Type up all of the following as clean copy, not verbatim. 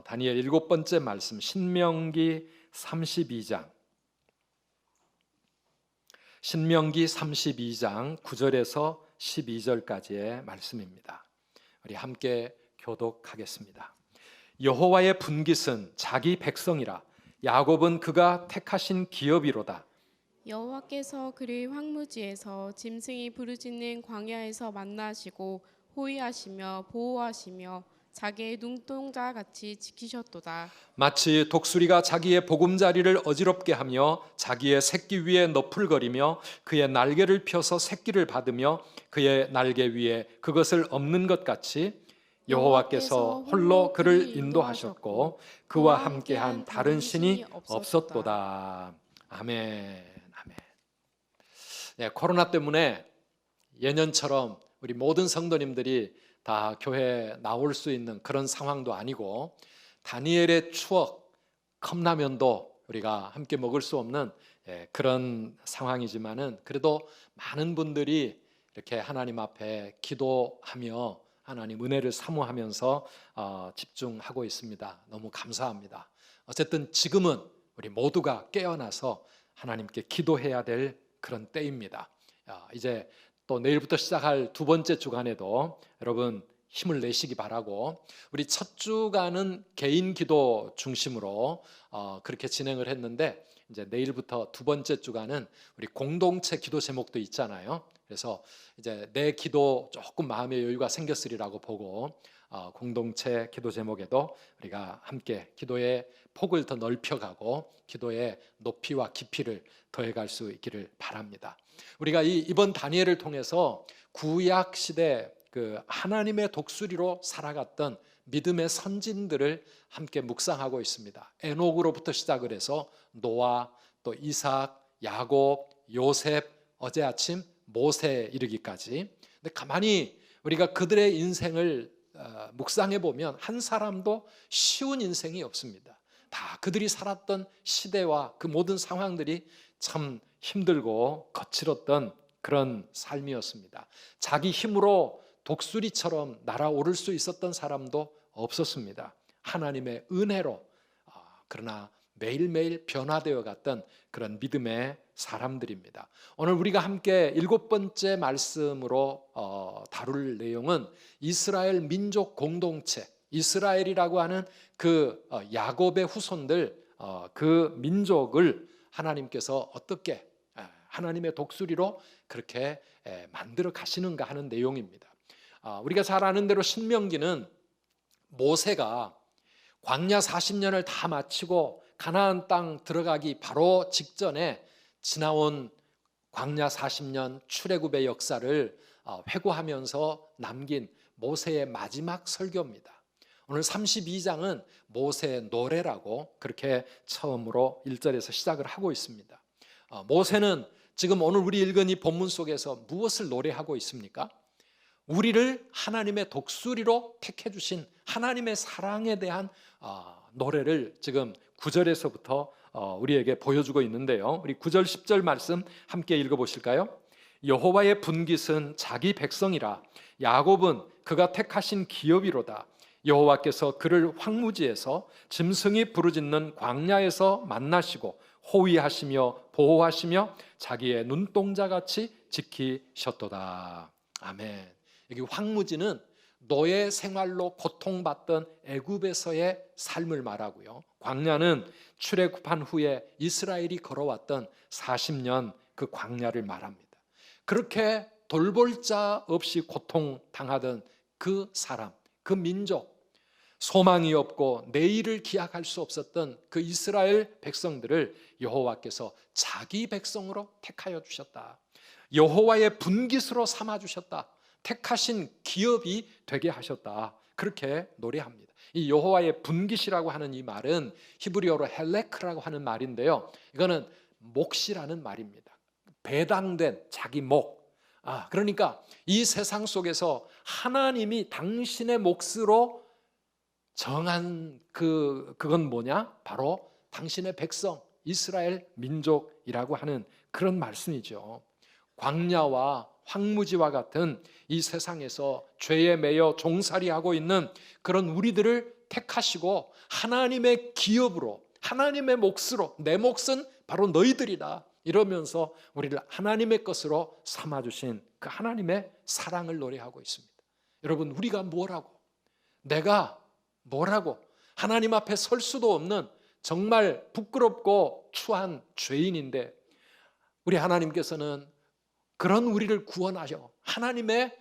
다니엘 일곱 번째 말씀, 신명기 32장 9절에서 12절까지의 말씀입니다. 우리 함께 교독하겠습니다. 여호와의 분깃은 자기 백성이라, 야곱은 그가 택하신 기업이로다. 여호와께서 그를 황무지에서 짐승이 부르짖는 광야에서 만나시고 호위하시며 보호하시며 자기의 눈동자 같이 지키셨도다. 마치 독수리가 자기의 보금자리를 어지럽게 하며 자기의 새끼 위에 너풀거리며 그의 날개를 펴서 새끼를 받으며 그의 날개 위에 그것을 엎는 것 같이 여호와께서 홀로 그를 인도하셨고 그와 함께한 다른 신이 없었도다. 아멘. 아멘. 네, 코로나 때문에 예년처럼 우리 모든 성도님들이 다 교회에 나올 수 있는 그런 상황도 아니고, 다니엘의 추억 컵라면도 우리가 함께 먹을 수 없는 그런 상황이지만은, 그래도 많은 분들이 이렇게 하나님 앞에 기도하며 하나님 은혜를 사모하면서 집중하고 있습니다. 너무 감사합니다. 어쨌든 지금은 우리 모두가 깨어나서 하나님께 기도해야 될 그런 때입니다. 이제 또 내일부터 시작할 두 번째 주간에도 여러분 힘을 내시기 바라고, 우리 첫 주간은 개인 기도 중심으로 그렇게 진행을 했는데, 이제 내일부터 두 번째 주간은 우리 공동체 기도 제목도 있잖아요. 그래서 이제 내 기도 조금 마음의 여유가 생겼으리라고 보고 공동체 기도 제목에도 우리가 함께 기도의 폭을 더 넓혀가고 기도의 높이와 깊이를 더해갈 수 있기를 바랍니다. 우리가 이번 다니엘을 통해서 구약 시대 그 하나님의 독수리로 살아갔던 믿음의 선진들을 함께 묵상하고 있습니다. 에녹으로부터 시작을 해서 노아, 또 이삭, 야곱, 요셉, 어제 아침 모세에 이르기까지. 근데 가만히 우리가 그들의 인생을 묵상해 보면 한 사람도 쉬운 인생이 없습니다. 다 그들이 살았던 시대와 그 모든 상황들이 참 힘들고 거칠었던 그런 삶이었습니다. 자기 힘으로 독수리처럼 날아오를 수 있었던 사람도 없었습니다. 하나님의 은혜로 그러나 매일매일 변화되어 갔던 그런 믿음의 사람들입니다. 오늘 우리가 함께 일곱 번째 말씀으로 다룰 내용은 이스라엘 민족 공동체, 이스라엘이라고 하는 그 야곱의 후손들, 그 민족을 하나님께서 어떻게 하나님의 독수리로 그렇게 만들어 가시는가 하는 내용입니다. 우리가 잘 아는 대로 신명기는 모세가 광야 40년을 다 마치고 가나안 땅 들어가기 바로 직전에 지나온 광야 40년 출애굽의 역사를 회고하면서 남긴 모세의 마지막 설교입니다. 오늘 32장은 모세의 노래라고 그렇게 처음으로 1절에서 시작을 하고 있습니다. 모세는 지금 오늘 우리 읽은 이 본문 속에서 무엇을 노래하고 있습니까? 우리를 하나님의 독수리로 택해 주신 하나님의 사랑에 대한 노래를 지금 9절에서부터 우리에게 보여주고 있는데요. 우리 9절 10절 말씀 함께 읽어보실까요? 여호와의 분깃은 자기 백성이라, 야곱은 그가 택하신 기업이로다. 여호와께서 그를 황무지에서 짐승이 부르짖는 광야에서 만나시고 호위하시며 보호하시며 자기의 눈동자같이 지키셨도다. 아멘. 여기 황무지는 노예 생활로 고통받던 애굽에서의 삶을 말하고요, 광야는 출애굽한 후에 이스라엘이 걸어왔던 40년 그 광야를 말합니다. 그렇게 돌볼 자 없이 고통당하던 그 사람, 그 민족, 소망이 없고 내일을 기약할 수 없었던 그 이스라엘 백성들을 여호와께서 자기 백성으로 택하여 주셨다. 여호와의 분깃으로 삼아 주셨다. 택하신 기업이 되게 하셨다. 그렇게 노래합니다. 이 여호와의 분깃이라고 하는 이 말은 히브리어로 헬레크라고 하는 말인데요, 이거는 몫이라는 말입니다. 배당된 자기 목. 그러니까 이 세상 속에서 하나님이 당신의 몫으로 정한 그건 뭐냐? 바로 당신의 백성 이스라엘 민족이라고 하는 그런 말씀이죠. 광야와 황무지와 같은 이 세상에서 죄에 매여 종살이하고 있는 그런 우리들을 택하시고 하나님의 기업으로, 하나님의 몫으로, 내 몫은 바로 너희들이다 이러면서 우리를 하나님의 것으로 삼아주신 그 하나님의 사랑을 노래하고 있습니다. 여러분, 우리가 뭐라고, 내가 뭐라고 하나님 앞에 설 수도 없는 정말 부끄럽고 추한 죄인인데, 우리 하나님께서는 그런 우리를 구원하여 하나님의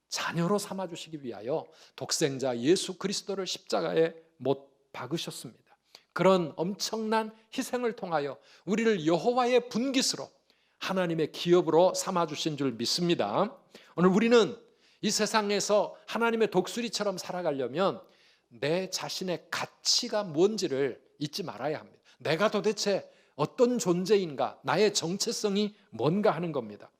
자녀로 삼아주시기 위하여 독생자 예수 그리스도를 십자가에 못 박으셨습니다. 그런 엄청난 희생을 통하여 우리를 여호와의 분깃으로 하나님의 기업으로 삼아주신 줄 믿습니다. 오늘 우리는 이 세상에서 하나님의 독수리처럼 살아가려면 내 자신의 가치가 뭔지를 잊지 말아야 합니다. 내가 도대체 어떤 존재인가, 나의 정체성이 뭔가 하는 겁니다.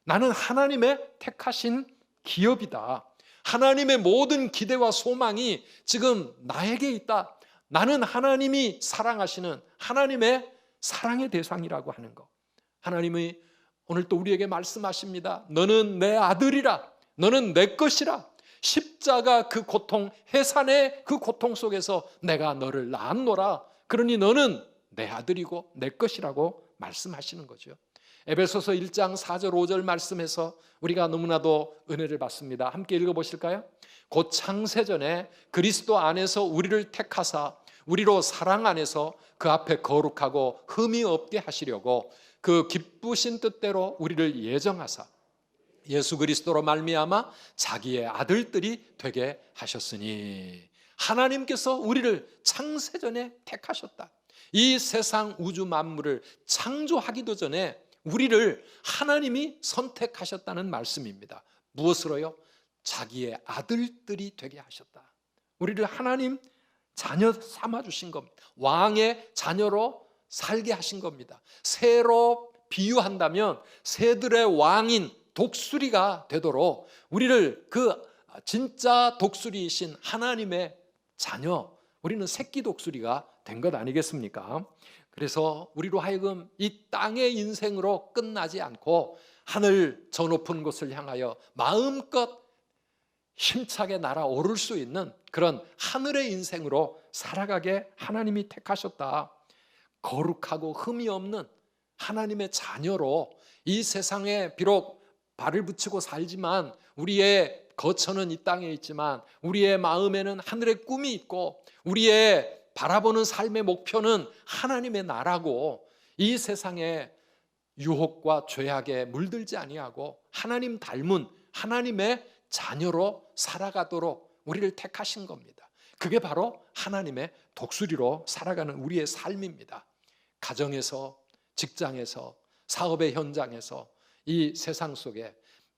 나는 하나님의 택하신 기업이다. 하나님의 모든 기대와 소망이 지금 나에게 있다. 나는 하나님이 사랑하시는 하나님의 사랑의 대상이라고 하는 것. 하나님이 오늘 또 우리에게 말씀하십니다. 너는 내 아들이라. 너는 내 것이라. 십자가 그 고통, 해산의 그 고통 속에서 내가 너를 낳았노라. 그러니 너는 내 아들이고 내 것이라고 말씀하시는 거죠. 에베소서 1장 4절 5절 말씀에서 우리가 너무나도 은혜를 받습니다. 함께 읽어보실까요? 곧 창세전에 그리스도 안에서 우리를 택하사 우리로 사랑 안에서 그 앞에 거룩하고 흠이 없게 하시려고 그 기쁘신 뜻대로 우리를 예정하사 예수 그리스도로 말미암아 자기의 아들들이 되게 하셨으니, 하나님께서 우리를 창세전에 택하셨다. 이 세상 우주 만물을 창조하기도 전에 우리를 하나님이 선택하셨다는 말씀입니다. 무엇으로요? 자기의 아들들이 되게 하셨다. 우리를 하나님 자녀 삼아주신 겁니다. 왕의 자녀로 살게 하신 겁니다. 새로 비유한다면 새들의 왕인 독수리가 되도록 우리를 그 진짜 독수리이신 하나님의 자녀, 우리는 새끼 독수리가 된 것 아니겠습니까? 그래서 우리로 하여금 이 땅의 인생으로 끝나지 않고 하늘 저 높은 곳을 향하여 마음껏 힘차게 날아오를 수 있는 그런 하늘의 인생으로 살아가게 하나님이 택하셨다. 거룩하고 흠이 없는 하나님의 자녀로 이 세상에 비록 발을 붙이고 살지만 우리의 거처는 이 땅에 있지만 우리의 마음에는 하늘의 꿈이 있고 우리의 바라보는 삶의 목표는 하나님의 나라고, 이 세상에 유혹과 죄악에 물들지 아니하고 하나님 닮은 하나님의 자녀로 살아가도록 우리를 택하신 겁니다. 그게 바로 하나님의 독수리로 살아가는 우리의 삶입니다. 가정에서, 직장에서, 사업의 현장에서, 이 세상 속에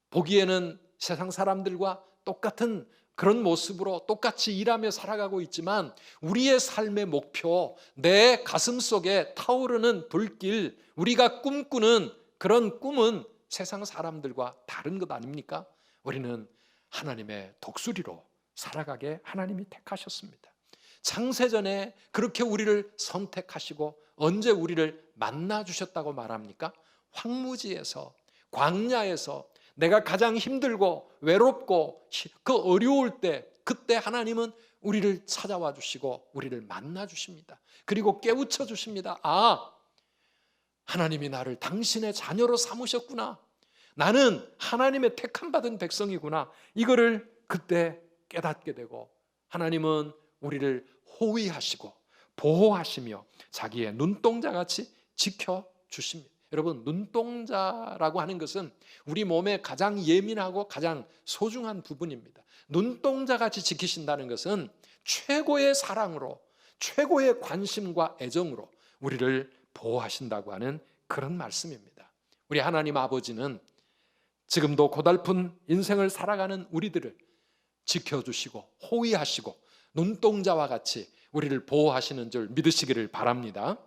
보기에는 세상 사람들과 똑같은 그런 모습으로 똑같이 일하며 살아가고 있지만 우리의 삶의 목표, 내 가슴 속에 타오르는 불길, 우리가 꿈꾸는 그런 꿈은 세상 사람들과 다른 것 아닙니까? 우리는 하나님의 독수리로 살아가게 하나님이 택하셨습니다. 창세전에 그렇게 우리를 선택하시고 언제 우리를 만나주셨다고 말합니까? 황무지에서, 광야에서 내가 가장 힘들고 외롭고 그 어려울 때, 그때 하나님은 우리를 찾아와 주시고 우리를 만나 주십니다. 그리고 깨우쳐 주십니다. 아, 하나님이 나를 당신의 자녀로 삼으셨구나. 나는 하나님의 택함 받은 백성이구나. 이거를 그때 깨닫게 되고 하나님은 우리를 호위하시고 보호하시며 자기의 눈동자같이 지켜주십니다. 여러분, 눈동자라고 하는 것은 우리 몸에 가장 예민하고 가장 소중한 부분입니다. 눈동자같이 지키신다는 것은 최고의 사랑으로, 최고의 관심과 애정으로 우리를 보호하신다고 하는 그런 말씀입니다. 우리 하나님 아버지는 지금도 고달픈 인생을 살아가는 우리들을 지켜주시고 호위하시고 눈동자와 같이 우리를 보호하시는 줄 믿으시기를 바랍니다.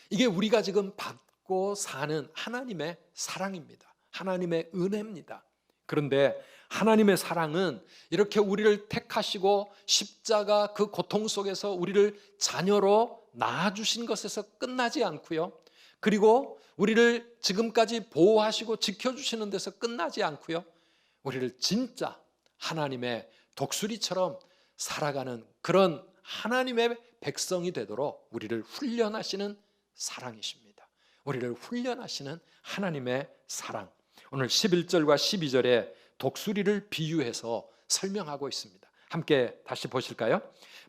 이게 우리가 지금 받고 사는 하나님의 사랑입니다. 하나님의 은혜입니다. 그런데 하나님의 사랑은 이렇게 우리를 택하시고 십자가 그 고통 속에서 우리를 자녀로 낳아주신 것에서 끝나지 않고요. 그리고 우리를 지금까지 보호하시고 지켜주시는 데서 끝나지 않고요, 우리를 진짜 하나님의 독수리처럼 살아가는 그런 하나님의 백성이 되도록 우리를 훈련하시는 사랑이십니다. 우리를 훈련하시는 하나님의 사랑. 오늘 11절과 12절에 독수리를 비유해서 설명하고 있습니다. 함께 다시 보실까요?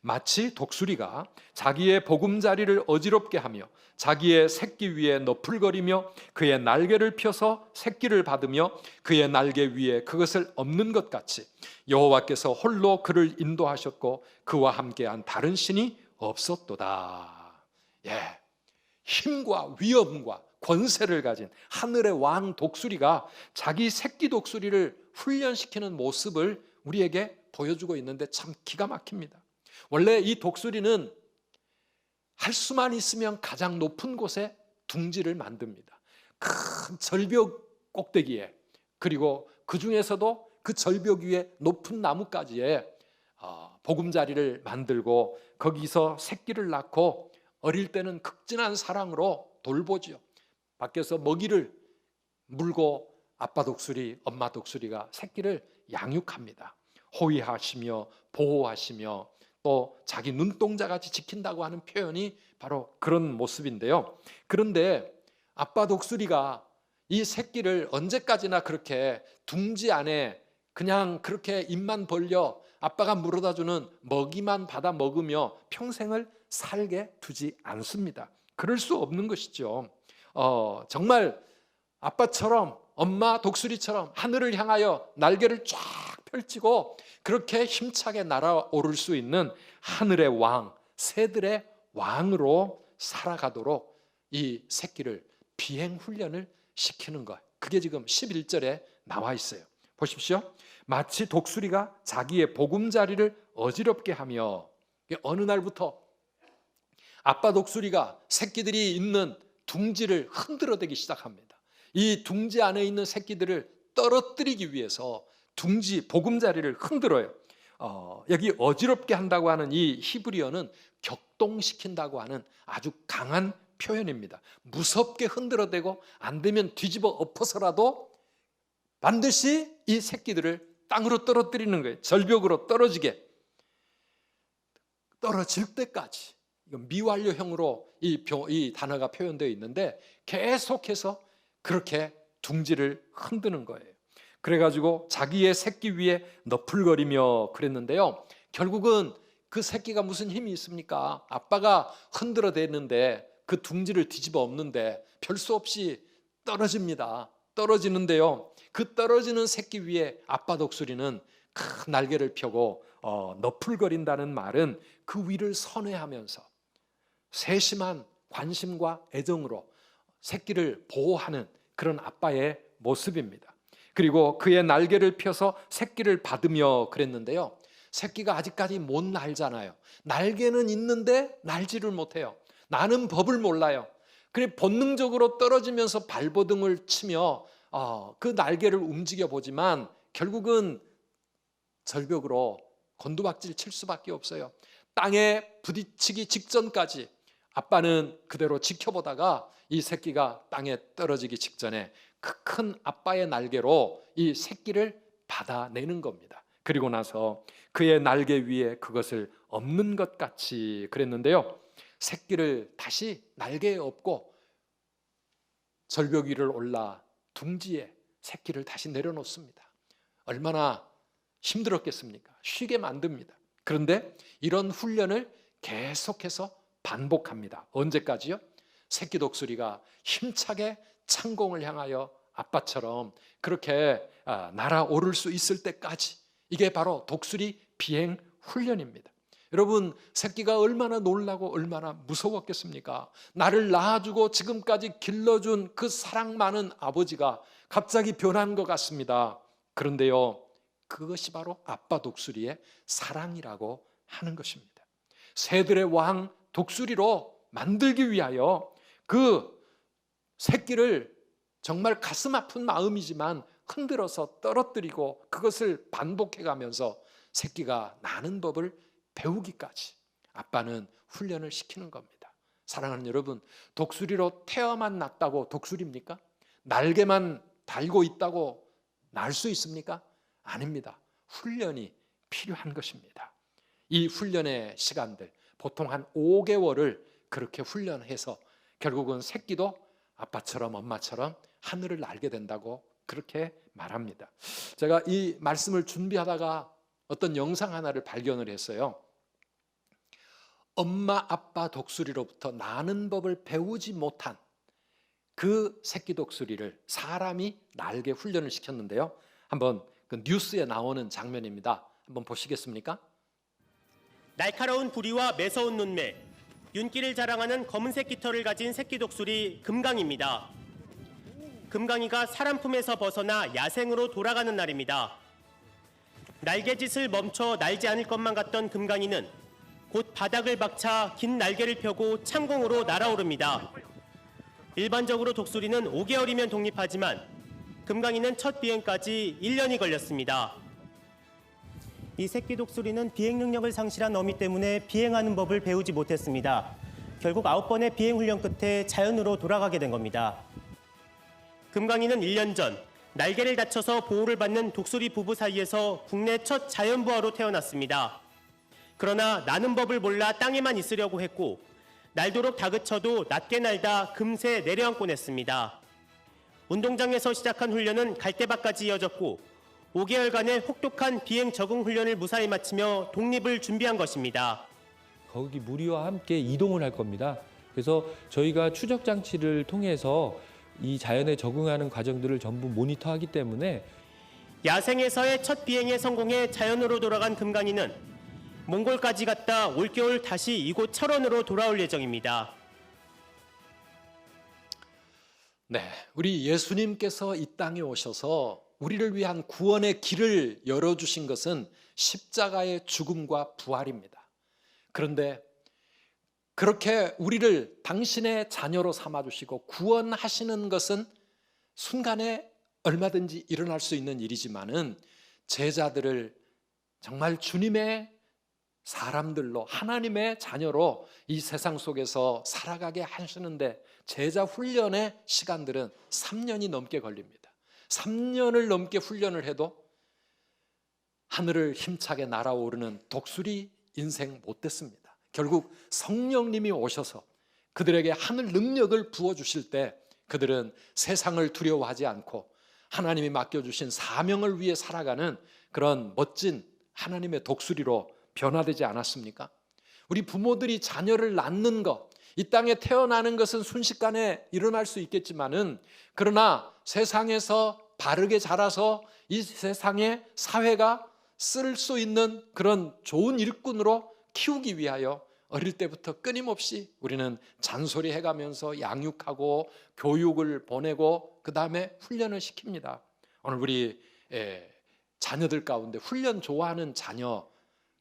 마치 독수리가 자기의 보금자리를 어지럽게 하며 자기의 새끼 위에 너풀거리며 그의 날개를 펴서 새끼를 받으며 그의 날개 위에 그것을 엎는 것 같이 여호와께서 홀로 그를 인도하셨고 그와 함께한 다른 신이 없었도다. 예, 힘과 위엄과 권세를 가진 하늘의 왕 독수리가 자기 새끼 독수리를 훈련시키는 모습을 우리에게 보여주고 있는데 참 기가 막힙니다. 원래 이 독수리는 할 수만 있으면 가장 높은 곳에 둥지를 만듭니다. 큰 절벽 꼭대기에, 그리고 그 중에서도 그 절벽 위에 높은 나뭇가지에 보금자리를 만들고 거기서 새끼를 낳고 어릴 때는 극진한 사랑으로 돌보죠. 밖에서 먹이를 물고 아빠 독수리, 엄마 독수리가 새끼를 양육합니다. 호위하시며 보호하시며 또 자기 눈동자같이 지킨다고 하는 표현이 바로 그런 모습인데요. 그런데 아빠 독수리가 이 새끼를 언제까지나 그렇게 둥지 안에 그냥 그렇게 입만 벌려 아빠가 물어다 주는 먹이만 받아 먹으며 평생을 살게 두지 않습니다. 그럴 수 없는 것이죠. 정말 아빠처럼, 엄마 독수리처럼 하늘을 향하여 날개를 쫙 펼치고 그렇게 힘차게 날아오를 수 있는 하늘의 왕, 새들의 왕으로 살아가도록 이 새끼를 비행 훈련을 시키는 것, 그게 지금 11절에 나와 있어요. 보십시오. 마치 독수리가 자기의 보금자리를 어지럽게 하며, 어느 날부터 아빠 독수리가 새끼들이 있는 둥지를 흔들어대기 시작합니다. 이 둥지 안에 있는 새끼들을 떨어뜨리기 위해서 둥지 보금자리를 흔들어요. 여기 어지럽게 한다고 하는 이 히브리어는 격동시킨다고 하는 아주 강한 표현입니다. 무섭게 흔들어대고 안 되면 뒤집어 엎어서라도 반드시 이 새끼들을 땅으로 떨어뜨리는 거예요. 절벽으로 떨어지게, 떨어질 때까지. 이건 미완료형으로 이 단어가 표현되어 있는데 계속해서 그렇게 둥지를 흔드는 거예요. 그래가지고 자기의 새끼 위에 너풀거리며 그랬는데요, 결국은 그 새끼가 무슨 힘이 있습니까? 아빠가 흔들어대는데 그 둥지를 뒤집어 엎는데 별 수 없이 떨어집니다. 떨어지는데요, 그 떨어지는 새끼 위에 아빠 독수리는 큰 날개를 펴고 너풀거린다는 말은 그 위를 선회하면서 세심한 관심과 애정으로 새끼를 보호하는 그런 아빠의 모습입니다. 그리고 그의 날개를 펴서 새끼를 받으며 그랬는데요, 새끼가 아직까지 못 날잖아요. 날개는 있는데 날지를 못해요. 나는 법을 몰라요. 그래 본능적으로 떨어지면서 발버둥을 치며 그 날개를 움직여 보지만 결국은 절벽으로 곤두박질 칠 수밖에 없어요. 땅에 부딪히기 직전까지 아빠는 그대로 지켜보다가 이 새끼가 땅에 떨어지기 직전에 그 큰 아빠의 날개로 이 새끼를 받아내는 겁니다. 그리고 나서 그의 날개 위에 그것을 엎는 것 같이 그랬는데요, 새끼를 다시 날개에 엎고 절벽 위를 올라 둥지에 새끼를 다시 내려놓습니다. 얼마나 힘들었겠습니까? 쉬게 만듭니다. 그런데 이런 훈련을 계속해서 반복합니다. 언제까지요? 새끼 독수리가 힘차게 창공을 향하여 아빠처럼 그렇게 날아오를 수 있을 때까지. 이게 바로 독수리 비행 훈련입니다. 여러분, 새끼가 얼마나 놀라고 얼마나 무서웠겠습니까? 나를 낳아주고 지금까지 길러준 그 사랑 많은 아버지가 갑자기 변한 것 같습니다. 그런데요, 그것이 바로 아빠 독수리의 사랑이라고 하는 것입니다. 새들의 왕 독수리로 만들기 위하여 그 새끼를 정말 가슴 아픈 마음이지만 흔들어서 떨어뜨리고 그것을 반복해 가면서 새끼가 나는 법을 배우기까지 아빠는 훈련을 시키는 겁니다. 사랑하는 여러분, 독수리로 태어만 났다고 독수리입니까? 날개만 달고 있다고 날 수 있습니까? 아닙니다. 훈련이 필요한 것입니다. 이 훈련의 시간들, 보통 한 5개월을 그렇게 훈련해서 결국은 새끼도 아빠처럼 엄마처럼 하늘을 날게 된다고 그렇게 말합니다. 제가 이 말씀을 준비하다가 어떤 영상 하나를 발견을 했어요. 엄마 아빠 독수리로부터 나는 법을 배우지 못한 그 새끼 독수리를 사람이 날개 훈련을 시켰는데요. 한번 그 뉴스에 나오는 장면입니다. 한번 보시겠습니까? 날카로운 부리와 매서운 눈매, 윤기를 자랑하는 검은색 깃털을 가진 새끼 독수리 금강입니다. 금강이가 사람 품에서 벗어나 야생으로 돌아가는 날입니다. 날개짓을 멈춰 날지 않을 것만 같던 금강이는 곧 바닥을 박차 긴 날개를 펴고 창공으로 날아오릅니다. 일반적으로 독수리는 5개월이면 독립하지만 금강이는 첫 비행까지 1년이 걸렸습니다. 이 새끼 독수리는 비행 능력을 상실한 어미 때문에 비행하는 법을 배우지 못했습니다. 결국 9번의 비행 훈련 끝에 자연으로 돌아가게 된 겁니다. 금강이는 1년 전 날개를 다쳐서 보호를 받는 독수리 부부 사이에서 국내 첫 자연부화로 태어났습니다. 그러나 나는 법을 몰라 땅에만 있으려고 했고 날도록 다그쳐도 낮게 날다 금세 내려앉곤 했습니다. 운동장에서 시작한 훈련은 갈대밭까지 이어졌고 5개월간의 혹독한 비행 적응 훈련을 무사히 마치며 독립을 준비한 것입니다. 거기 무리와 함께 이동을 할 겁니다. 그래서 저희가 추적 장치를 통해서 이 자연에 적응하는 과정들을 전부 모니터하기 때문에 야생에서의 첫 비행에 성공해 자연으로 돌아간 금강이는 몽골까지 갔다 올겨울 다시 이곳 철원으로 돌아올 예정입니다. 네, 우리 예수님께서 이 땅에 오셔서 우리를 위한 구원의 길을 열어주신 것은 십자가의 죽음과 부활입니다. 그런데 그렇게 우리를 당신의 자녀로 삼아주시고 구원하시는 것은 순간에 얼마든지 일어날 수 있는 일이지만은 제자들을 정말 주님의 사람들로 하나님의 자녀로 이 세상 속에서 살아가게 하시는데 제자 훈련의 시간들은 3년이 넘게 걸립니다. 3년을 넘게 훈련을 해도 하늘을 힘차게 날아오르는 독수리 인생 못 됐습니다. 결국 성령님이 오셔서 그들에게 하늘 능력을 부어주실 때 그들은 세상을 두려워하지 않고 하나님이 맡겨주신 사명을 위해 살아가는 그런 멋진 하나님의 독수리로 변화되지 않았습니까? 우리 부모들이 자녀를 낳는 것, 이 땅에 태어나는 것은 순식간에 일어날 수 있겠지만은 그러나 세상에서 바르게 자라서 이 세상에 사회가 쓸 수 있는 그런 좋은 일꾼으로 키우기 위하여 어릴 때부터 끊임없이 우리는 잔소리해가면서 양육하고 교육을 보내고 그 다음에 훈련을 시킵니다. 오늘 우리 자녀들 가운데 훈련 좋아하는 자녀,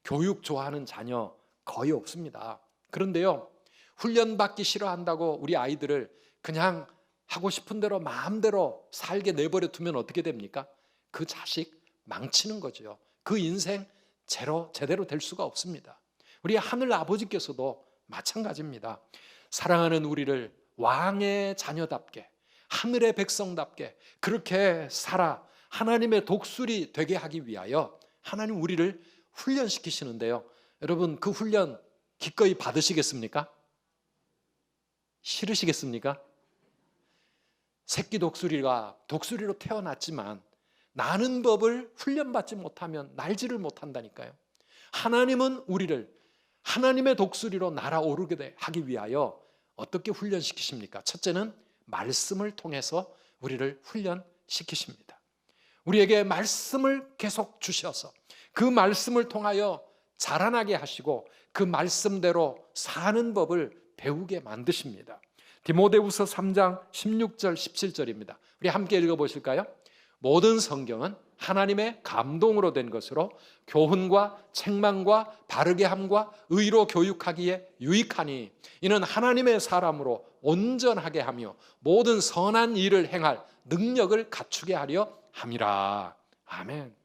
교육 좋아하는 자녀 거의 없습니다. 그런데요, 훈련받기 싫어한다고 우리 아이들을 그냥 하고 싶은 대로 마음대로 살게 내버려 두면 어떻게 됩니까? 그 자식 망치는 거죠. 그 인생 제대로 될 수가 없습니다. 우리 하늘 아버지께서도 마찬가지입니다. 사랑하는 우리를 왕의 자녀답게 하늘의 백성답게 그렇게 살아 하나님의 독수리 되게 하기 위하여 하나님 우리를 훈련시키시는데요. 여러분 그 훈련 기꺼이 받으시겠습니까? 싫으시겠습니까? 새끼 독수리가 독수리로 태어났지만 나는 법을 훈련받지 못하면 날지를 못한다니까요. 하나님은 우리를 하나님의 독수리로 날아오르게 하기 위하여 어떻게 훈련시키십니까? 첫째는 말씀을 통해서 우리를 훈련시키십니다. 우리에게 말씀을 계속 주셔서 그 말씀을 통하여 자라나게 하시고 그 말씀대로 사는 법을 배우게 만드십니다. 디모데후서 3장 16절 17절입니다. 우리 함께 읽어보실까요? 모든 성경은 하나님의 감동으로 된 것으로 교훈과 책망과 바르게 함과 의로 교육하기에 유익하니 이는 하나님의 사람으로 온전하게 하며 모든 선한 일을 행할 능력을 갖추게 하려 함이라. 아멘.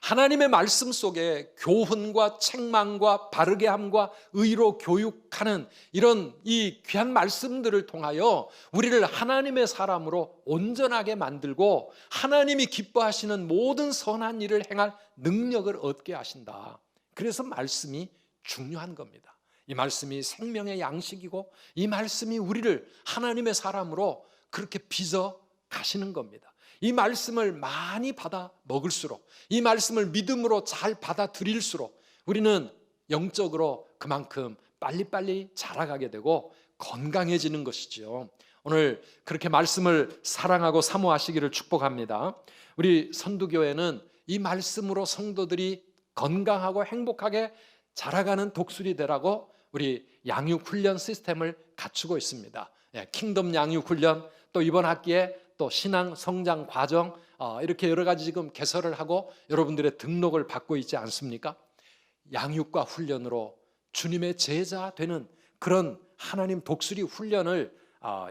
하나님의 말씀 속에 교훈과 책망과 바르게 함과 의로 교육하는 이런 이 귀한 말씀들을 통하여 우리를 하나님의 사람으로 온전하게 만들고 하나님이 기뻐하시는 모든 선한 일을 행할 능력을 얻게 하신다. 그래서 말씀이 중요한 겁니다. 이 말씀이 생명의 양식이고 이 말씀이 우리를 하나님의 사람으로 그렇게 빚어 가시는 겁니다. 이 말씀을 많이 받아 먹을수록, 이 말씀을 믿음으로 잘 받아들일수록 우리는 영적으로 그만큼 빨리빨리 자라가게 되고 건강해지는 것이죠. 오늘 그렇게 말씀을 사랑하고 사모하시기를 축복합니다. 우리 선두교회는 이 말씀으로 성도들이 건강하고 행복하게 자라가는 독수리 되라고 우리 양육훈련 시스템을 갖추고 있습니다. 킹덤 양육훈련, 또 이번 학기에 또 신앙 성장 과정, 이렇게 여러 가지 지금 개설을 하고 여러분들의 등록을 받고 있지 않습니까? 양육과 훈련으로 주님의 제자 되는 그런 하나님 독수리 훈련을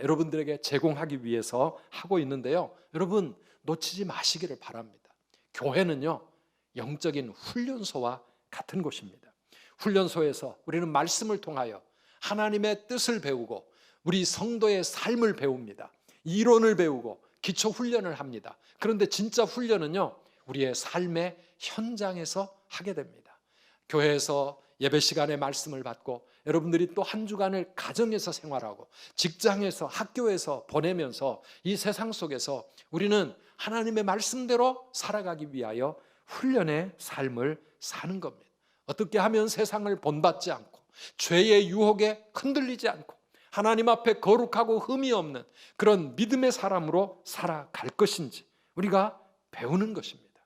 여러분들에게 제공하기 위해서 하고 있는데요. 여러분 놓치지 마시기를 바랍니다. 교회는요, 영적인 훈련소와 같은 곳입니다. 훈련소에서 우리는 말씀을 통하여 하나님의 뜻을 배우고 우리 성도의 삶을 배웁니다. 이론을 배우고 기초 훈련을 합니다. 그런데 진짜 훈련은요, 우리의 삶의 현장에서 하게 됩니다. 교회에서 예배 시간에 말씀을 받고 여러분들이 또 한 주간을 가정에서 생활하고 직장에서 학교에서 보내면서 이 세상 속에서 우리는 하나님의 말씀대로 살아가기 위하여 훈련의 삶을 사는 겁니다. 어떻게 하면 세상을 본받지 않고 죄의 유혹에 흔들리지 않고 하나님 앞에 거룩하고 흠이 없는 그런 믿음의 사람으로 살아갈 것인지 우리가 배우는 것입니다.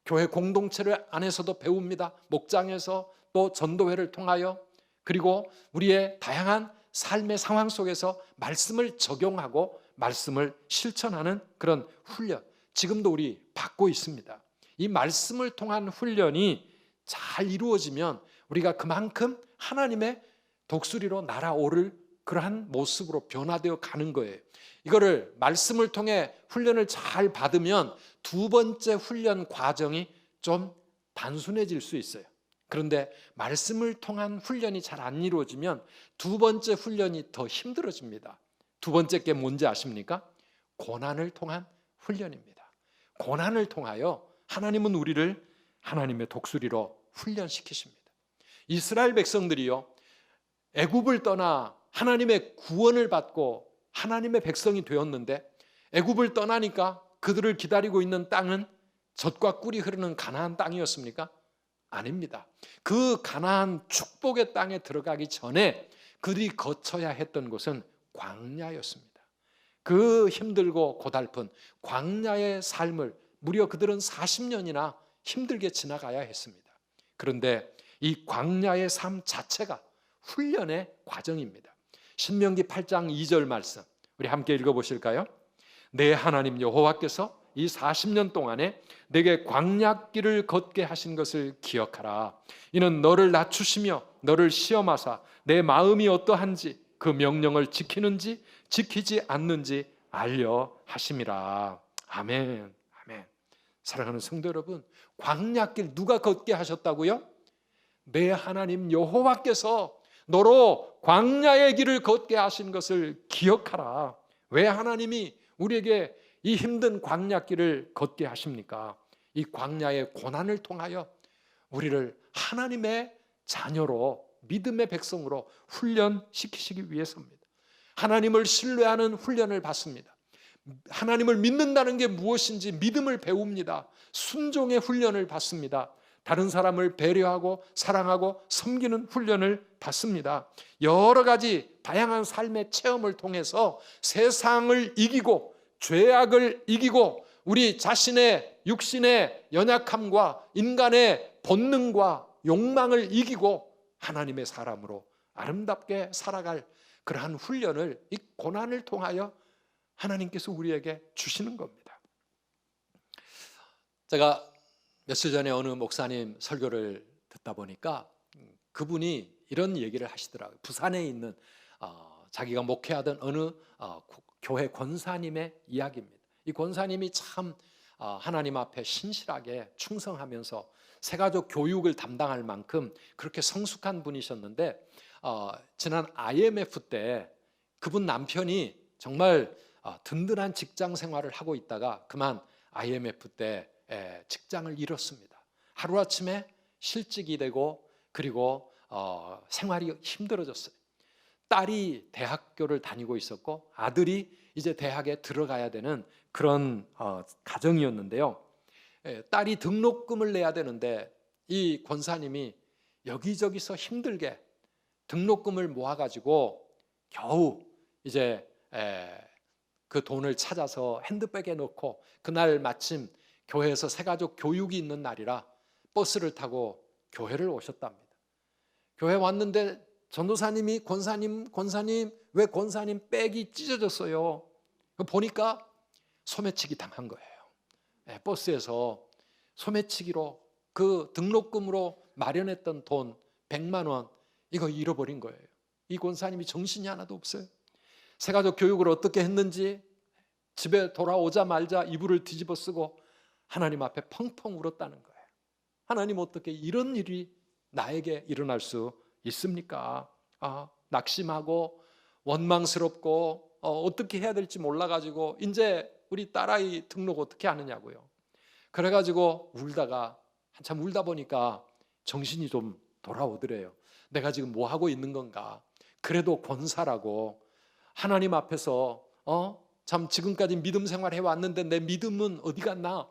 교회 공동체를 안에서도 배웁니다. 목장에서 또 전도회를 통하여, 그리고 우리의 다양한 삶의 상황 속에서 말씀을 적용하고 말씀을 실천하는 그런 훈련, 지금도 우리 받고 있습니다. 이 말씀을 통한 훈련이 잘 이루어지면 우리가 그만큼 하나님의 독수리로 날아오를 그러한 모습으로 변화되어 가는 거예요. 이거를 말씀을 통해 훈련을 잘 받으면 두 번째 훈련 과정이 좀 단순해질 수 있어요. 그런데 말씀을 통한 훈련이 잘 안 이루어지면 두 번째 훈련이 더 힘들어집니다. 두 번째 게 뭔지 아십니까? 고난을 통한 훈련입니다. 고난을 통하여 하나님은 우리를 하나님의 독수리로 훈련시키십니다. 이스라엘 백성들이요, 애굽을 떠나 하나님의 구원을 받고 하나님의 백성이 되었는데 애굽을 떠나니까 그들을 기다리고 있는 땅은 젖과 꿀이 흐르는 가나안 땅이었습니까? 아닙니다. 그 가나안 축복의 땅에 들어가기 전에 그들이 거쳐야 했던 곳은 광야였습니다. 그 힘들고 고달픈 광야의 삶을 무려 그들은 40년이나 힘들게 지나가야 했습니다. 그런데 이 광야의 삶 자체가 훈련의 과정입니다. 신명기 8장 2절 말씀 우리 함께 읽어보실까요? 내 하나님 여호와께서 이 40년 동안에 내게 광야길을 걷게 하신 것을 기억하라. 이는 너를 낮추시며 너를 시험하사 내 마음이 어떠한지 그 명령을 지키는지 지키지 않는지 알려 하심이라. 아멘. 아멘. 사랑하는 성도 여러분, 광야길 누가 걷게 하셨다고요? 내 하나님 여호와께서 너로 광야의 길을 걷게 하신 것을 기억하라. 왜 하나님이 우리에게 이 힘든 광야길을 걷게 하십니까? 이 광야의 고난을 통하여 우리를 하나님의 자녀로, 믿음의 백성으로 훈련시키시기 위해서입니다. 하나님을 신뢰하는 훈련을 받습니다. 하나님을 믿는다는 게 무엇인지 믿음을 배웁니다. 순종의 훈련을 받습니다. 다른 사람을 배려하고 사랑하고 섬기는 훈련을 받습니다. 여러 가지 다양한 삶의 체험을 통해서 세상을 이기고 죄악을 이기고 우리 자신의 육신의 연약함과 인간의 본능과 욕망을 이기고 하나님의 사람으로 아름답게 살아갈 그러한 훈련을 이 고난을 통하여 하나님께서 우리에게 주시는 겁니다. 제가 며칠 전에 어느 목사님 설교를 듣다 보니까 그분이 이런 얘기를 하시더라고요. 부산에 있는 자기가 목회하던 어느 교회 권사님의 이야기입니다. 이 권사님이 참 하나님 앞에 신실하게 충성하면서 새가족 교육을 담당할 만큼 그렇게 성숙한 분이셨는데 지난 IMF 때 그분 남편이 정말 든든한 직장 생활을 하고 있다가 그만 IMF 때 직장을 잃었습니다. 하루아침에 실직이 되고 그리고 생활이 힘들어졌어요. 딸이 대학교를 다니고 있었고 아들이 이제 대학에 들어가야 되는 그런 가정이었는데요. 딸이 등록금을 내야 되는데 이 권사님이 여기저기서 힘들게 등록금을 모아가지고 겨우 이제 그 돈을 찾아서 핸드백에 넣고 그날 마침 교회에서 새가족 교육이 있는 날이라 버스를 타고 교회를 오셨답니다. 교회 왔는데 전도사님이 권사님 왜 권사님 백이 찢어졌어요? 보니까 소매치기 당한 거예요. 버스에서 소매치기로 그 등록금으로 마련했던 돈 100만 원 이거 잃어버린 거예요. 이 권사님이 정신이 하나도 없어요. 새가족 교육을 어떻게 했는지 집에 돌아오자마자 이불을 뒤집어 쓰고 하나님 앞에 펑펑 울었다는 거예요. 하나님 어떻게 이런 일이 나에게 일어날 수 있습니까? 낙심하고 원망스럽고 어떻게 해야 될지 몰라가지고 이제 우리 딸아이 등록 어떻게 하느냐고요. 그래가지고 울다가 한참 울다 보니까 정신이 좀 돌아오더래요. 내가 지금 뭐 하고 있는 건가? 그래도 권사라고 하나님 앞에서 참 지금까지 믿음 생활 해왔는데 내 믿음은 어디 갔나?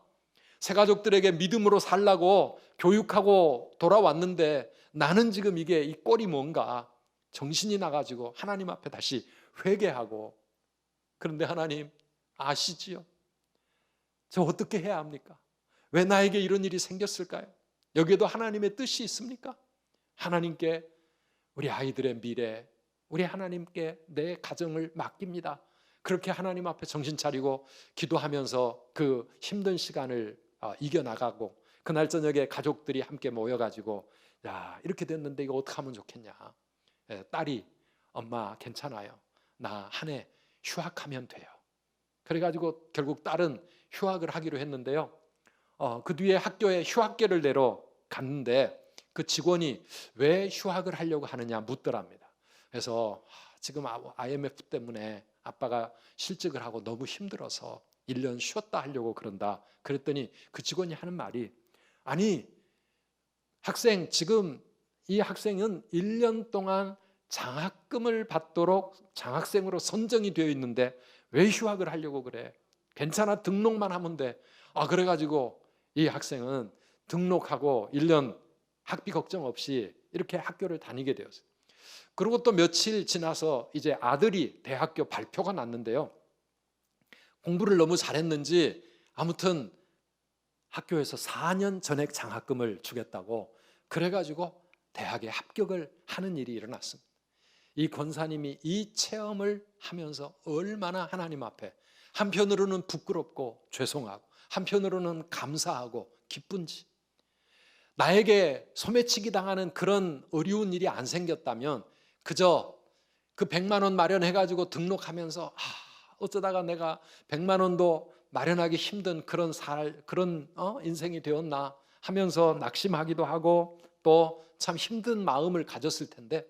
새가족들에게 믿음으로 살라고 교육하고 돌아왔는데 나는 지금 이게 이 꼴이 뭔가 정신이 나가지고 하나님 앞에 다시 회개하고 그런데 하나님 아시지요? 저 어떻게 해야 합니까? 왜 나에게 이런 일이 생겼을까요? 여기에도 하나님의 뜻이 있습니까? 하나님께 우리 아이들의 미래, 우리 하나님께 내 가정을 맡깁니다. 그렇게 하나님 앞에 정신 차리고 기도하면서 그 힘든 시간을 이겨나가고 그날 저녁에 가족들이 함께 모여가지고 야 이렇게 됐는데 이거 어떻게 하면 좋겠냐. 딸이 엄마 괜찮아요. 나 한 해 휴학하면 돼요. 그래가지고 결국 딸은 휴학을 하기로 했는데요. 그 뒤에 학교에 휴학계를 내러 갔는데 그 직원이 왜 휴학을 하려고 하느냐 묻더랍니다. 그래서 지금 IMF 때문에 아빠가 실직을 하고 너무 힘들어서 1년 쉬었다 하려고 그런다. 그랬더니 그 직원이 하는 말이 아니 학생 지금 이 학생은 1년 동안 장학금을 받도록 장학생으로 선정이 되어 있는데 왜 휴학을 하려고 그래? 괜찮아 등록만 하면 돼. 그래가지고 이 학생은 등록하고 1년 학비 걱정 없이 이렇게 학교를 다니게 되었어요. 그리고 또 며칠 지나서 이제 아들이 대학교 발표가 났는데요. 공부를 너무 잘했는지 아무튼 학교에서 4년 전액 장학금을 주겠다고 그래가지고 대학에 합격을 하는 일이 일어났습니다. 이 권사님이 이 체험을 하면서 얼마나 하나님 앞에 한편으로는 부끄럽고 죄송하고 한편으로는 감사하고 기쁜지 나에게 소매치기 당하는 그런 어려운 일이 안 생겼다면 그저 그 100만 원 마련해가지고 등록하면서 어쩌다가 내가 100만 원도 마련하기 힘든 그런 인생이 되었나 하면서 낙심하기도 하고 또 참 힘든 마음을 가졌을 텐데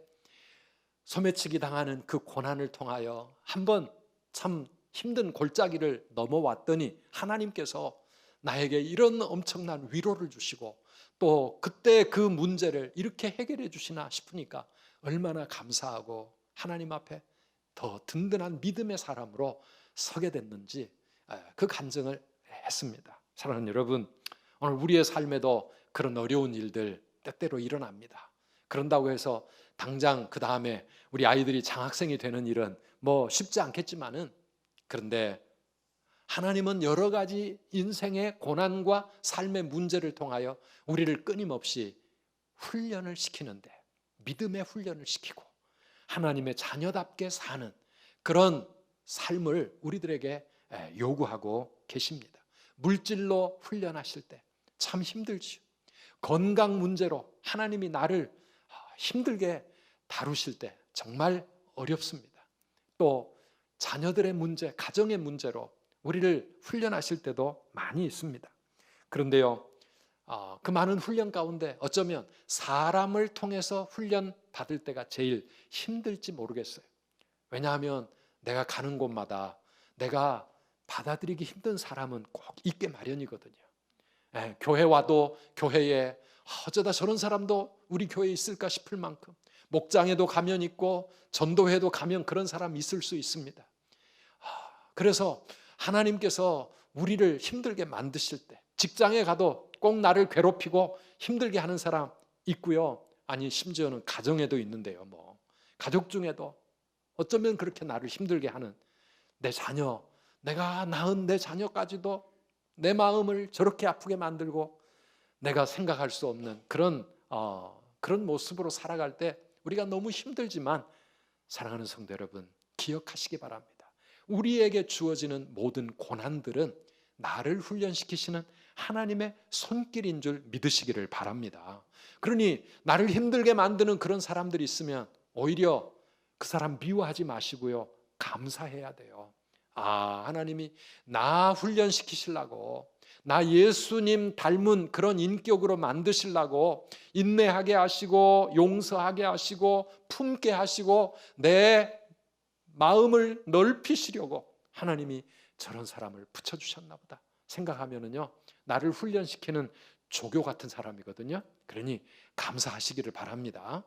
소매치기 당하는 그 고난을 통하여 한번 참 힘든 골짜기를 넘어왔더니 하나님께서 나에게 이런 엄청난 위로를 주시고 또 그때 그 문제를 이렇게 해결해 주시나 싶으니까 얼마나 감사하고 하나님 앞에 더 든든한 믿음의 사람으로 서게 됐는지 그 간증을 했습니다. 사랑하는 여러분, 오늘 우리의 삶에도 그런 어려운 일들 때때로 일어납니다. 그런다고 해서 당장 그 다음에 우리 아이들이 장학생이 되는 일은 뭐 쉽지 않겠지만은 그런데 하나님은 여러 가지 인생의 고난과 삶의 문제를 통하여 우리를 끊임없이 훈련을 시키는데 믿음의 훈련을 시키고 하나님의 자녀답게 사는 그런 삶을 우리들에게 요구하고 계십니다. 물질로 훈련하실 때 참 힘들지요. 건강 문제로 하나님이 나를 힘들게 다루실 때 정말 어렵습니다. 또 자녀들의 문제, 가정의 문제로 우리를 훈련하실 때도 많이 있습니다. 그런데요, 그 많은 훈련 가운데 어쩌면 사람을 통해서 훈련 받을 때가 제일 힘들지 모르겠어요. 왜냐하면 내가 가는 곳마다 내가 받아들이기 힘든 사람은 꼭 있게 마련이거든요. 교회 와도 교회에 어쩌다 저런 사람도 우리 교회에 있을까 싶을 만큼, 목장에도 가면 있고 전도회도 가면 그런 사람 있을 수 있습니다. 그래서 하나님께서 우리를 힘들게 만드실 때, 직장에 가도 꼭 나를 괴롭히고 힘들게 하는 사람 있고요. 아니, 심지어는 가정에도 있는데요. 가족 중에도 어쩌면 그렇게 나를 힘들게 하는 내 자녀, 내가 낳은 내 자녀까지도 내 마음을 저렇게 아프게 만들고 내가 생각할 수 없는 그런 모습으로 살아갈 때 우리가 너무 힘들지만, 사랑하는 성도 여러분, 기억하시기 바랍니다. 우리에게 주어지는 모든 고난들은 나를 훈련시키시는 하나님의 손길인 줄 믿으시기를 바랍니다. 그러니 나를 힘들게 만드는 그런 사람들이 있으면 오히려 그 사람 미워하지 마시고요, 감사해야 돼요. 하나님이 나 훈련시키시려고, 나 예수님 닮은 그런 인격으로 만드시려고 인내하게 하시고 용서하게 하시고 품게 하시고 내 마음을 넓히시려고 하나님이 저런 사람을 붙여주셨나 보다 생각하면은요, 나를 훈련시키는 조교 같은 사람이거든요. 그러니 감사하시기를 바랍니다.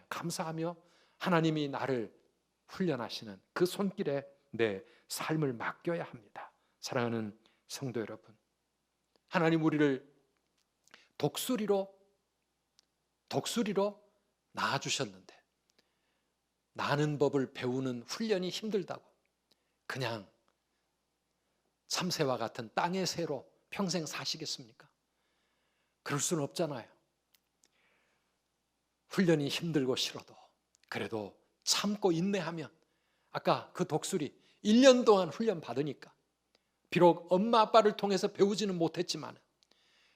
감사하며 하나님이 나를 훈련하시는 그 손길에 내 삶을 맡겨야 합니다. 사랑하는 성도 여러분, 하나님 우리를 독수리로 낳아주셨는데, 나는 법을 배우는 훈련이 힘들다고 그냥 참새와 같은 땅의 새로 평생 사시겠습니까? 그럴 수는 없잖아요. 훈련이 힘들고 싫어도 그래도 참고 인내하면, 아까 그 독수리 1년 동안 훈련 받으니까 비록 엄마 아빠를 통해서 배우지는 못했지만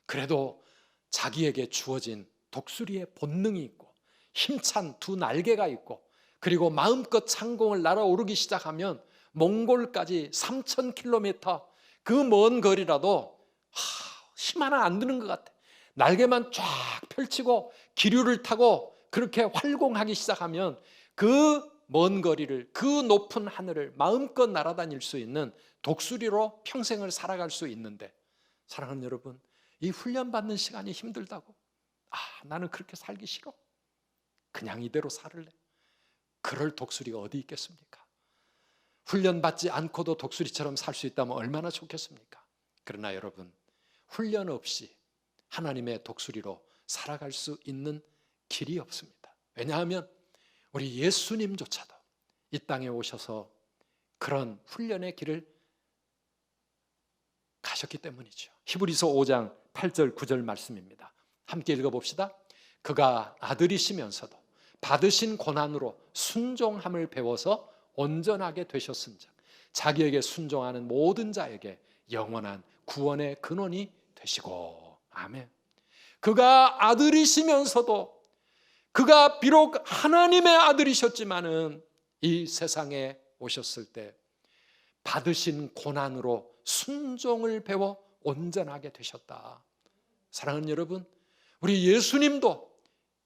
그래도 자기에게 주어진 독수리의 본능이 있고 힘찬 두 날개가 있고, 그리고 마음껏 창공을 날아오르기 시작하면 몽골까지 3,000km 그 먼 거리라도 힘 하나 안 드는 것 같아. 날개만 쫙 펼치고 기류를 타고 그렇게 활공하기 시작하면 그 먼 거리를, 그 높은 하늘을 마음껏 날아다닐 수 있는 독수리로 평생을 살아갈 수 있는데, 사랑하는 여러분, 이 훈련받는 시간이 힘들다고 나는 그렇게 살기 싫어, 그냥 이대로 살을래, 그럴 독수리가 어디 있겠습니까? 훈련받지 않고도 독수리처럼 살 수 있다면 얼마나 좋겠습니까? 그러나 여러분, 훈련 없이 하나님의 독수리로 살아갈 수 있는 길이 없습니다. 왜냐하면 우리 예수님조차도 이 땅에 오셔서 그런 훈련의 길을 가셨기 때문이죠. 히브리서 5장 8절 9절 말씀입니다. 함께 읽어봅시다. 그가 아들이시면서도 받으신 고난으로 순종함을 배워서 온전하게 되셨은즉 자기에게 순종하는 모든 자에게 영원한 구원의 근원이 되시고. 아멘. 그가 아들이시면서도, 그가 비록 하나님의 아들이셨지만은 이 세상에 오셨을 때 받으신 고난으로 순종을 배워 온전하게 되셨다. 사랑하는 여러분, 우리 예수님도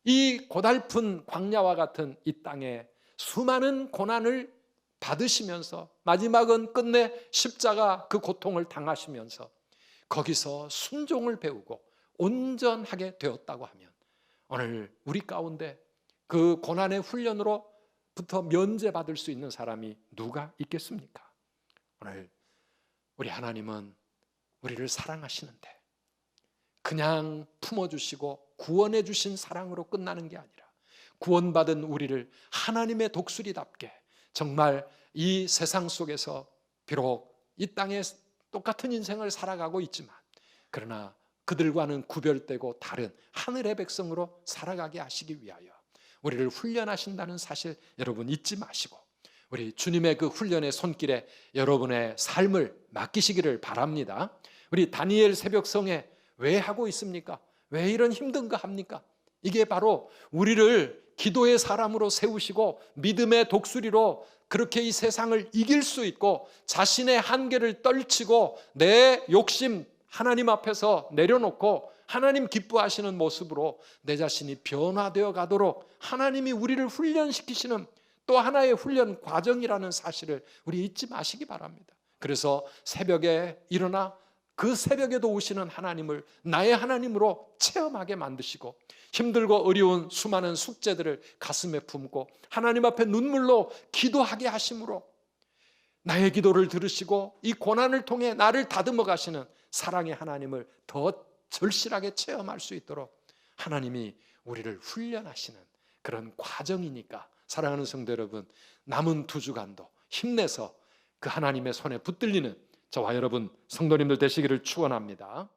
이 고달픈 광야와 같은 이 땅에 수많은 고난을 받으시면서 마지막은 끝내 십자가 그 고통을 당하시면서 거기서 순종을 배우고 온전하게 되었다고 하면, 오늘 우리 가운데 그 고난의 훈련으로부터 면제받을 수 있는 사람이 누가 있겠습니까? 오늘 우리 하나님은 우리를 사랑하시는데 그냥 품어주시고 구원해 주신 사랑으로 끝나는 게 아니라, 구원받은 우리를 하나님의 독수리답게 정말 이 세상 속에서 비록 이 땅에 똑같은 인생을 살아가고 있지만, 그러나 그들과는 구별되고 다른 하늘의 백성으로 살아가게 하시기 위하여 우리를 훈련하신다는 사실 여러분 잊지 마시고, 우리 주님의 그 훈련의 손길에 여러분의 삶을 맡기시기를 바랍니다. 우리 다니엘 새벽성에 왜 하고 있습니까? 왜 이런 힘든 거 합니까? 이게 바로 우리를 기도의 사람으로 세우시고 믿음의 독수리로 그렇게 이 세상을 이길 수 있고 자신의 한계를 떨치고 내 욕심 하나님 앞에서 내려놓고 하나님 기뻐하시는 모습으로 내 자신이 변화되어 가도록 하나님이 우리를 훈련시키시는 또 하나의 훈련 과정이라는 사실을 우리 잊지 마시기 바랍니다. 그래서 새벽에 일어나 그 새벽에도 오시는 하나님을 나의 하나님으로 체험하게 만드시고 힘들고 어려운 수많은 숙제들을 가슴에 품고 하나님 앞에 눈물로 기도하게 하심으로 나의 기도를 들으시고 이 고난을 통해 나를 다듬어 가시는 사랑의 하나님을 더 절실하게 체험할 수 있도록 하나님이 우리를 훈련하시는 그런 과정이니까 사랑하는 성도 여러분, 남은 2주간도 힘내서 그 하나님의 손에 붙들리는 저와 여러분 성도님들 되시기를 축원합니다.